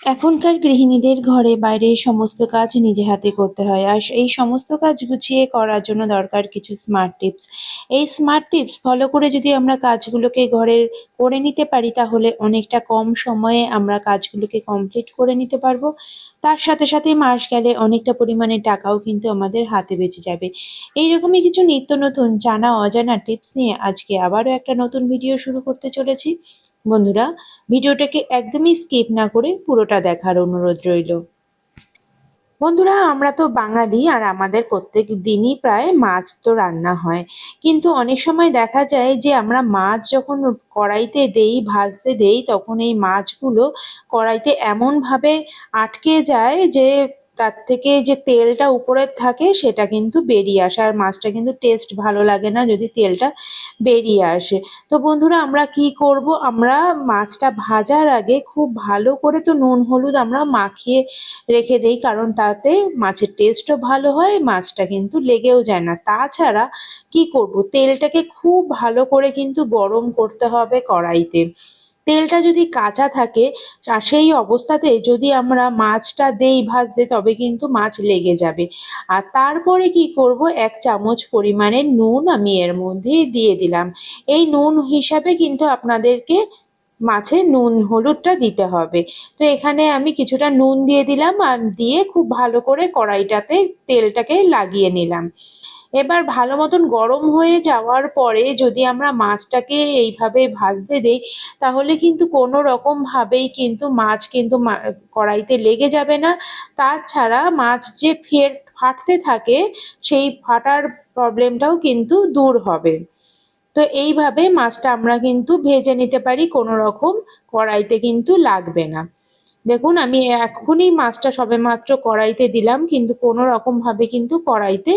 এখনকার গৃহিণীদের ঘরে বাইরে সমস্ত কাজ নিজে হাতে করতে হয়, আর এই সমস্ত কাজ গুছিয়ে করার জন্য দরকার কিছু স্মার্ট টিপস। এই স্মার্ট টিপস ফলো করে যদি আমরা কাজগুলোকে ঘরের করে নিতে পারি, তাহলে অনেকটা কম সময়ে আমরা কাজগুলোকে কমপ্লিট করে নিতে পারবো। তার সাথে সাথে মাস গেলে অনেকটা পরিমাণে টাকাও কিন্তু আমাদের হাতে বেঁচে যাবে। এইরকমই কিছু নিত্য নতুন জানা অজানা টিপস নিয়ে আজকে আবারও একটা নতুন ভিডিও শুরু করতে চলেছি। বন্ধুরা, ভিডিওটাকে একদমই স্কিপ না করে পুরোটা দেখার অনুরোধ রইল। বন্ধুরা, আমরা তো বাঙালি আর আমাদের প্রত্যেক দিনই প্রায় মাছ তো রান্না হয়, কিন্তু অনেক সময় দেখা যায় যে আমরা মাছ যখন কড়াইতে দেই, ভাজতে দেই, তখন এই মাছগুলো কড়াইতে এমন ভাবে আটকে যায় যে তার থেকে যে তেলটা উপরে থাকে সেটা কিন্তু বেরিয়ে আসে, আর মাছটা কিন্তু টেস্ট ভালো লাগে না যদি তেলটা বেরিয়ে আসে। তো বন্ধুরা, আমরা কি করব, আমরা মাছটা ভাজার আগে খুব ভালো করে তো নুন হলুদ আমরা মাখিয়ে রেখে দেই, কারণ তাতে মাছের টেস্টও ভালো হয়, মাছটা কিন্তু লেগেও যায় না। তাছাড়া কি করব, তেলটাকে খুব ভালো করে কিন্তু গরম করতে হবে কড়াইতে। তেলটা যদি কাঁচা থাকে আর সেই অবস্থাতে যদি আমরা মাছটা দেই ভাজতে, তবে কিন্তু মাছ লেগে যাবে। আর তারপরে কি করব, 1 চামচ পরিমাণে নুন আমি এর মধ্যে দিয়ে দিলাম। এই নুন হিসাবে কিন্তু আপনাদেরকে মাছে নুন হলুদটা দিতে হবে। তো এখানে আমি কিছুটা নুন দিয়ে দিলাম, আর দিয়ে খুব ভালো করে কড়াইটাতে তেলটাকে লাগিয়ে নিলাম। এবার ভালো মতন গরম হয়ে যাওয়ার পরে যদি আমরা মাছটাকে এইভাবে ভাজতে দেই, তাহলে কিন্তু কোনো রকম ভাবেই কিন্তু মাছ কিন্তু কড়াইতে লেগে যাবে না। তাছাড়া মাছ যে ফাটতে থাকে, সেই ফাটার প্রবলেমটাও কিন্তু দূর হবে। তো এইভাবে মাছটা আমরা কিন্তু ভেজে নিতে পারি, কোনো রকম কড়াইতে কিন্তু লাগবে না। দেখুন, আমি এখনই মাছটা সবেমাত্র কড়াইতে দিলাম, কিন্তু কোনো রকম ভাবে কিন্তু কড়াইতে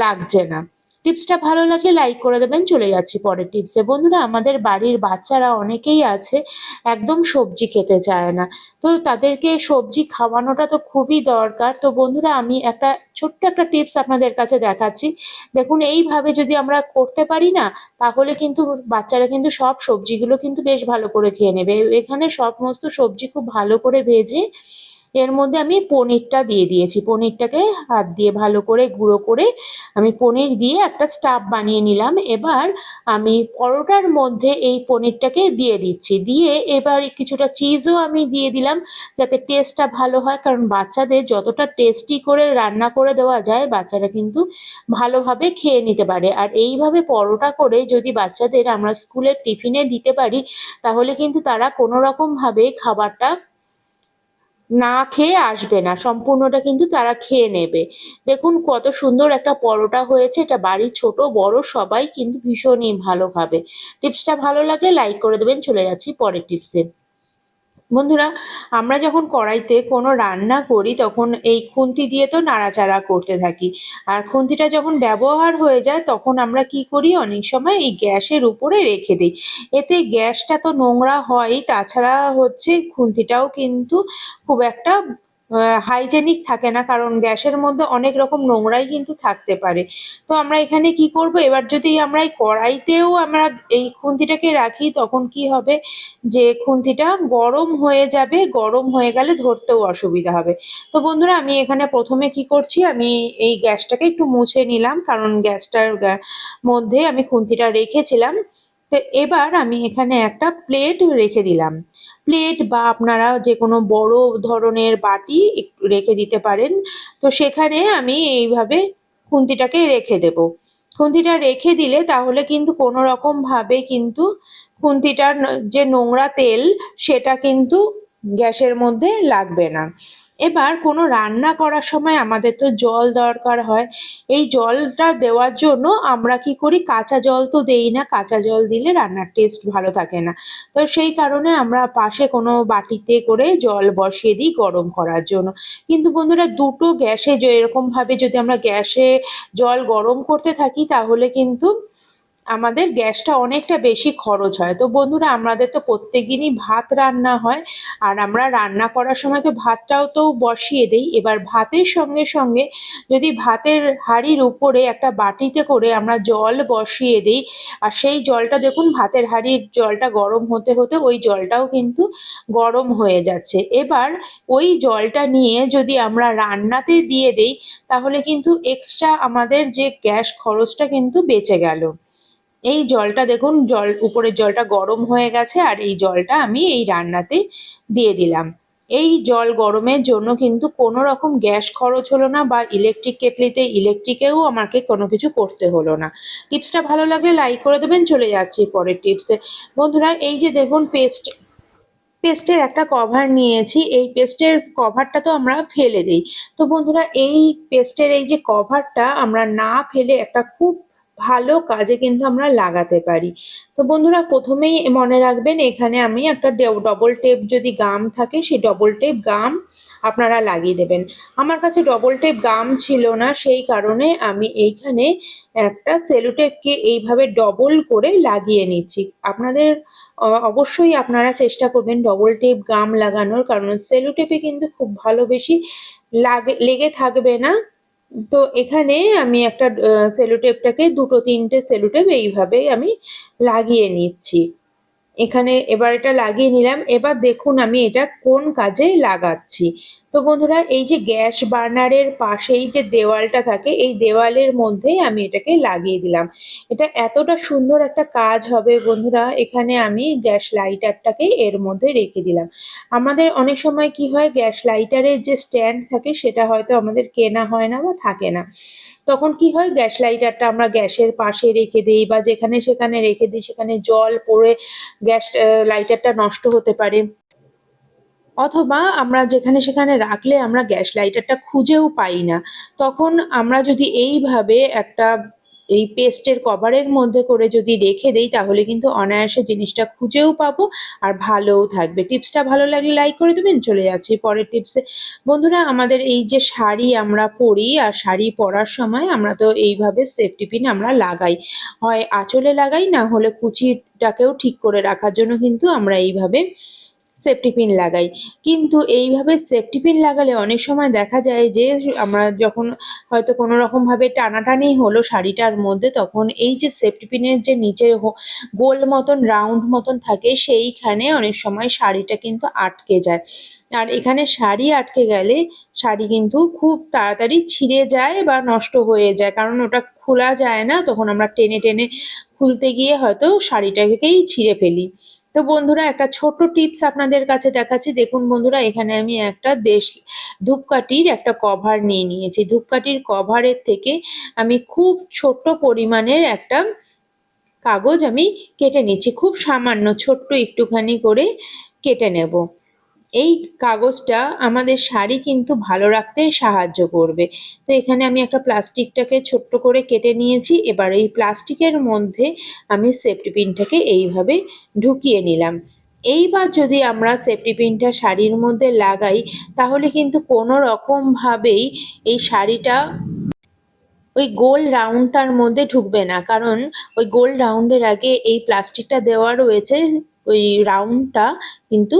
লাগছে না। টিপসটা ভালো লাগলে লাইক করে দেবেন। চলে যাচ্ছি পরের টিপসে। বন্ধুরা, আমাদের বাড়ির বাচ্চারা অনেকেই আছে একদম সবজি খেতে চায় না। তো তাদেরকে সবজি খাওয়ানোটা তো খুবই দরকার। তো বন্ধুরা, আমি একটা ছোট্ট একটা টিপস আপনাদের কাছে দেখাচ্ছি। দেখুন, এইভাবে যদি আমরা করতে পারি না, তাহলে কিন্তু বাচ্চারা কিন্তু সব সবজিগুলো কিন্তু বেশ ভালো করে খেয়ে নেবে। এখানে সমস্ত সবজি খুব ভালো করে ভেজে এর মধ্যে আমি পনিরটা দিয়ে দিয়েছি। পনিরটাকে হাত দিয়ে ভালো করে গুঁড়ো করে আমি পনির দিয়ে একটা স্টাফ বানিয়ে নিলাম। এবার আমি পরোটার মধ্যে এই পনিরটাকে দিয়ে দিচ্ছি, দিয়ে এবার কিছুটা চিজও আমি দিয়ে দিলাম, যাতে টেস্টটা ভালো হয়। কারণ বাচ্চাদের যতটা টেস্টি করে রান্না করে দেওয়া যায়, বাচ্চারা কিন্তু ভালোভাবে খেয়ে নিতে পারে। আর এইভাবে পরোটা করে যদি বাচ্চাদের আমরা স্কুলের টিফিনে দিতে পারি, তাহলে কিন্তু তারা কোনো রকম ভাবে খাবারটা না খেয়ে আসবে না, সম্পূর্ণটা কিন্তু তারা খেয়ে নেবে। দেখুন কত সুন্দর একটা পরোটা হয়েছে, এটা বাড়ির ছোট বড় সবাই কিন্তু ভীষণই ভালো খাবে। টিপসটা ভালো লাগলে লাইক করে দেবেন। চলে যাচ্ছি পরের টিপসে। বন্ধুরা, আমরা যখন কড়াইতে কোনো রান্না করি, তখন এই খুন্তি দিয়ে তো নাড়াচাড়া করতে থাকি। আর খুন্তিটা যখন ব্যবহার হয়ে যায়, তখন আমরা কি করি, অনেক সময় এই গ্যাসের উপরে রেখে দিই। এতে গ্যাসটা তো নোংরা হয়, তাছাড়া হচ্ছে খুন্তিটাও কিন্তু খুব একটা হাইজেনিক থাকে না, কারণ গ্যাসের মধ্যে অনেক রকম নোংরাই কিন্তু থাকতে পারে। তো আমরা এখানে কি করব, এবার যদি আমরা এই কড়াইতেও আমরা এই খুন্তিটাকে রাখি, তখন কি হবে, যে খুন্তিটা গরম হয়ে যাবে, গরম হয়ে গেলে ধরতেও অসুবিধা হবে। তো বন্ধুরা, আমি এখানে প্রথমে কি করছি, আমি এই গ্যাসটাকে একটু মুছে নিলাম, কারণ গ্যাসটার মধ্যে আমি খুন্তিটা রেখেছিলাম। তো এবার আমি এখানে একটা প্লেট রেখে দিলাম। প্লেট বা আপনারা যে কোনো বড় ধরনের বাটি একটু রেখে দিতে পারেন। তো সেখানে আমি এইভাবে খুন্তিটাকে রেখে দেব। খুন্তিটা রেখে দিলে তাহলে কিন্তু কোনো রকম ভাবে কিন্তু খুন্তিটার যে নোংরা তেল, সেটা কিন্তু গ্যাসের মধ্যে লাগবে না। এবার কোনো রান্না করার সময় আমাদের তো জল দরকার হয়। এই জলটা দেওয়ার জন্য আমরা কি করি, কাঁচা জল তো দেই না, কাঁচা জল দিলে রান্নার টেস্ট ভালো থাকে না। তো সেই কারণে আমরা পাশে কোনো বাটিতে করে জল বসিয়ে দিই গরম করার জন্য। কিন্তু বন্ধুরা, দুটো গ্যাসে যে এরকম ভাবে যদি আমরা গ্যাসে জল গরম করতে থাকি, তাহলে কিন্তু আমাদের গ্যাসটা অনেকটা বেশি খরচ হয়। তো বন্ধুরা, আমাদের তো প্রত্যেকদিনই ভাত রান্না হয়, আর আমরা রান্না করার সময় তো ভাতটাও তো বসিয়ে দিই। এবার ভাতের সঙ্গে সঙ্গে যদি ভাতের হাঁড়ির উপরে একটা বাটিতে করে আমরা জল বসিয়ে দিই, আর সেই জলটা দেখুন, ভাতের হাঁড়ির জলটা গরম হতে হতে ওই জলটাও কিন্তু গরম হয়ে যাচ্ছে। এবার ওই জলটা নিয়ে যদি আমরা রান্নাতে দিয়ে দিই, তাহলে কিন্তু এক্সট্রা আমাদের যে গ্যাস খরচটা কিন্তু বেঁচে গেল। এই জলটা দেখুন, উপরের জলটা গরম হয়ে গেছে, আর এই জলটা আমি এই রান্নাতে দিয়ে দিলাম। এই জল গরমের জন্য কিন্তু কোনো রকম গ্যাস খরচ হলো না, বা ইলেকট্রিক কেটলিতে ইলেকট্রিকেও আমাকে কোনো কিছু করতে হলো না। টিপসটা ভালো লাগলে লাইক করে দেবেন। চলে যাচ্ছি পরের টিপসে। বন্ধুরা, এই যে দেখুন, পেস্টের একটা কভার নিয়েছি। এই পেস্টের কভারটা তো আমরা ফেলে দিই। তো বন্ধুরা, এই পেস্টের এই যে কভারটা আমরা না ফেলে একটা খুব ভালো কাজে কিন্তু আমরা লাগাতে পারি। তো বন্ধুরা, প্রথমেই মনে রাখবেন, এখানে আমি একটা ডবল টেপ যদি গাম থাকে, সেই ডবল টেপ গাম আপনারা লাগিয়ে দেবেন। আমার কাছে ডবল টেপ গাম ছিল না, সেই কারণে আমি এইখানে একটা সেলোটেপকে এইভাবে ডবল করে লাগিয়ে নিচ্ছি। আপনাদের অবশ্যই আপনারা চেষ্টা করবেন ডবল টেপ গাম লাগানোর, কারণ সেলো টেপে কিন্তু খুব ভালো বেশি লেগে থাকবে না। তো এখানে আমি একটা সেলো টেপটাকে, দুটো তিনটে সেলো টেপ এইভাবেই আমি লাগিয়ে নিচ্ছি। এখানে এবার এটা লাগিয়ে নিলাম। এবার দেখুন আমি এটা কোন কাজে লাগাচ্ছি। তো বন্ধুরা, এই যে গ্যাস বার্নারের পাশেই যে দেওয়ালটা থাকে, এই দেওয়ালের মধ্যেই আমি এটাকে লাগিয়ে দিলাম। এটা এতটা সুন্দর একটা কাজ হবে বন্ধুরা। এখানে আমি গ্যাস লাইটারটাকে এর মধ্যে রেখে দিলাম। আমাদের অনেক সময় কি হয়, গ্যাস লাইটারের যে স্ট্যান্ড থাকে সেটা হয়তো আমাদের কেনা হয় না বা থাকে না। তখন কি হয়, গ্যাস লাইটারটা আমরা গ্যাসের পাশে রেখে দিই, বা যেখানে সেখানে রেখে দিই, সেখানে জল পড়ে গ্যাস লাইটারটা নষ্ট হতে পারে। অথবা আমরা যেখানে সেখানে রাখলে আমরা গ্যাস লাইটারটা খুঁজেও পাই না। তখন আমরা যদি এইভাবে একটা এই পেস্টের কভারের মধ্যে করে যদি রেখে দেই, তাহলে কিন্তু অনায়াসে জিনিসটা খুঁজেও পাবো, আর ভালোও থাকবে। টিপসটা ভালো লাগলে লাইক করে দেবেন। চলে যাচ্ছি পরের টিপসে। বন্ধুরা, আমাদের এই যে শাড়ি আমরা পরি, আর শাড়ি পরার সময় আমরা তো এইভাবে সেফটি পিন আমরা লাগাই, হয় আঁচলে লাগাই, না হলে কুচিটাকেও ঠিক করে রাখার জন্য কিন্তু আমরা এইভাবে সেফটি পিন লাগাই। কিন্তু এইভাবে সেফটি পিন লাগালে অনেক সময় দেখা যায় যে, আমরা যখন হয়তো কোনো রকমভাবে টানাটানি হলো শাড়িটার মধ্যে, তখন এই যে সেফটি পিনের যে নিচে গোল মতন রাউন্ড মতন থাকে, সেইখানে অনেক সময় শাড়িটা কিন্তু আটকে যায়। আর এখানে শাড়ি আটকে গেলে শাড়ি কিন্তু খুব তাড়াতাড়ি ছিঁড়ে যায় বা নষ্ট হয়ে যায়, কারণ ওটা খোলা যায় না। তখন আমরা টেনে টেনে খুলতে গিয়ে হয়তো শাড়িটাকেই ছিঁড়ে ফেলি। তো বন্ধুরা, একটা ছোট্ট টিপস আপনাদের কাছে দেখাচ্ছি। দেখুন বন্ধুরা, এখানে আমি একটা ধূপকাঠির একটা কভার নিয়ে নিয়েছি। ধূপকাঠির কভারের থেকে আমি খুব ছোট্ট পরিমাণের একটা কাগজ আমি কেটে নিচ্ছি। খুব সামান্য ছোট্ট একটুখানি করে কেটে নেব। এই কাগজটা আমাদের শাড়ি কিন্তু ভালো রাখতে সাহায্য করবে। তো এখানে আমি একটা প্লাস্টিকটাকে ছোট্ট করে কেটে নিয়েছি। এবার এই প্লাস্টিকের মধ্যে আমি সেফটি পিনটাকে এইভাবে ঢুকিয়ে নিলাম। এইবার যদি আমরা সেফটি পিনটা শাড়ির মধ্যে লাগাই, তাহলে কিন্তু কোনো রকমভাবেই এই শাড়িটা ওই গোল রাউন্ডটার মধ্যে ঢুকবে না, কারণ ওই গোল রাউন্ডের আগে এই প্লাস্টিকটা দেওয়া রয়েছে। ওই রাউন্ডটা কিন্তু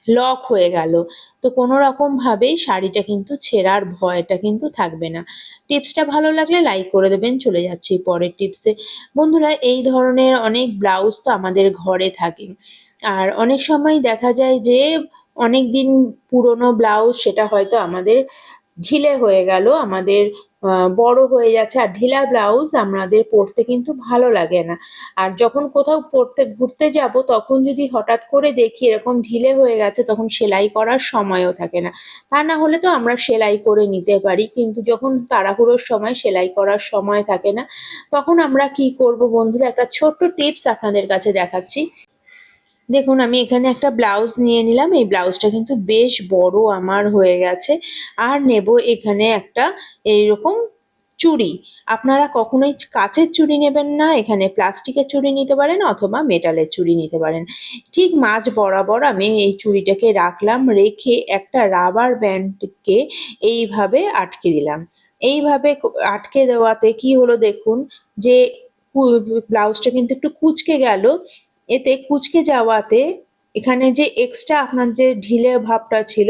লক হয়ে গেল। তো কোনো রকম ভাবেই শাড়িটা কিন্তু ছেঁড়ার ভয়টা কিন্তু থাকবে না। টিপসটা ভালো লাগলে লাইক করে দেবেন। চলে যাচ্ছি পরের টিপসে। বন্ধুরা, এই ধরনের অনেক ব্লাউজ তো আমাদের ঘরে থাকে, আর অনেক সময় দেখা যায় যে অনেক দিন পুরনো ব্লাউজ, সেটা হয়তো আমাদের ঢিলে হয়ে গেল, আমাদের বড় হয়ে যাচ্ছে। আর ঢিলা ব্লাউজ আমাদের পরতে কিন্তু ভালো লাগে না। আর যখন কোথাও পরতে ঘুরতে যাব, তখন যদি হঠাৎ করে দেখি এরকম ঢিলে হয়ে গেছে, তখন সেলাই করার সময়ও থাকে না। তা না হলে তো আমরা সেলাই করে নিতে পারি, কিন্তু যখন তাড়াহুড়োর সময় সেলাই করার সময় থাকে না, তখন আমরা কি করব বন্ধুরা, একটা ছোট্ট টিপস আপনাদের কাছে দেখাচ্ছি। দেখুন, আমি এখানে একটা ব্লাউজ নিয়ে নিলাম। এই ব্লাউজটা কিন্তু বেশ বড় আমার হয়ে গেছে। আর নেব এখানে একটা এইরকম চুড়ি। আপনারা কখনোই কাচের চুড়ি নেবেন না, এখানে প্লাস্টিকের চুড়ি নিতে পারেন, অথবা মেটালের চুড়ি নিতে পারেন। ঠিক মাঝ বরাবর আমি এই চুড়িটাকে রাখলাম, রেখে একটা রাবার ব্যান্ডকে এইভাবে আটকে দিলাম। এইভাবে আটকে দেওয়াতে কি হলো দেখুন, যে ব্লাউজটা কিন্তু একটু কুঁচকে গেল, এতে কুঁচকে যাওয়াতে এখানে যে এক্সট্রা আপনার যে ঢিলে ভাবটা ছিল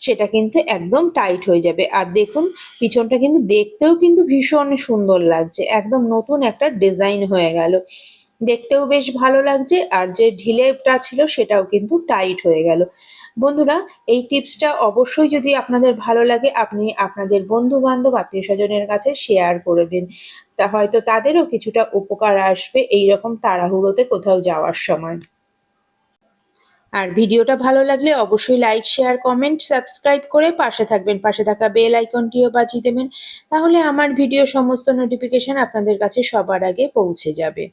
সেটা কিন্তু একদম টাইট হয়ে যাবে। আর দেখুন পিছনটা কিন্তু দেখতেও কিন্তু ভীষণ সুন্দর লাগছে, একদম নতুন একটা ডিজাইন হয়ে গেল, দেখতেও বেশ ভালো লাগছে। আর যে ঢিলেটা ছিল সেটাও কিন্তু টাইট হয়ে গেল। বন্ধুরা, এই টিপসটা অবশ্যই যদি আপনাদের ভালো লাগে আপনি আপনাদের বন্ধু বান্ধব আত্মীয় স্বজনের কাছে শেয়ার করে দিন, তা হয়তো তাদেরও কিছুটা উপকার আসবে এইরকম তাড়াহুড়োতে কোথাও যাওয়ার সময়। আর ভিডিওটা ভালো লাগলে অবশ্যই লাইক, শেয়ার, কমেন্ট, সাবস্ক্রাইব করে পাশে থাকবেন। পাশে থাকা বেল আইকনটিও বাজিয়ে দেবেন, তাহলে আমার ভিডিও সমস্ত নোটিফিকেশন আপনাদের কাছে সবার আগে পৌঁছে যাবে।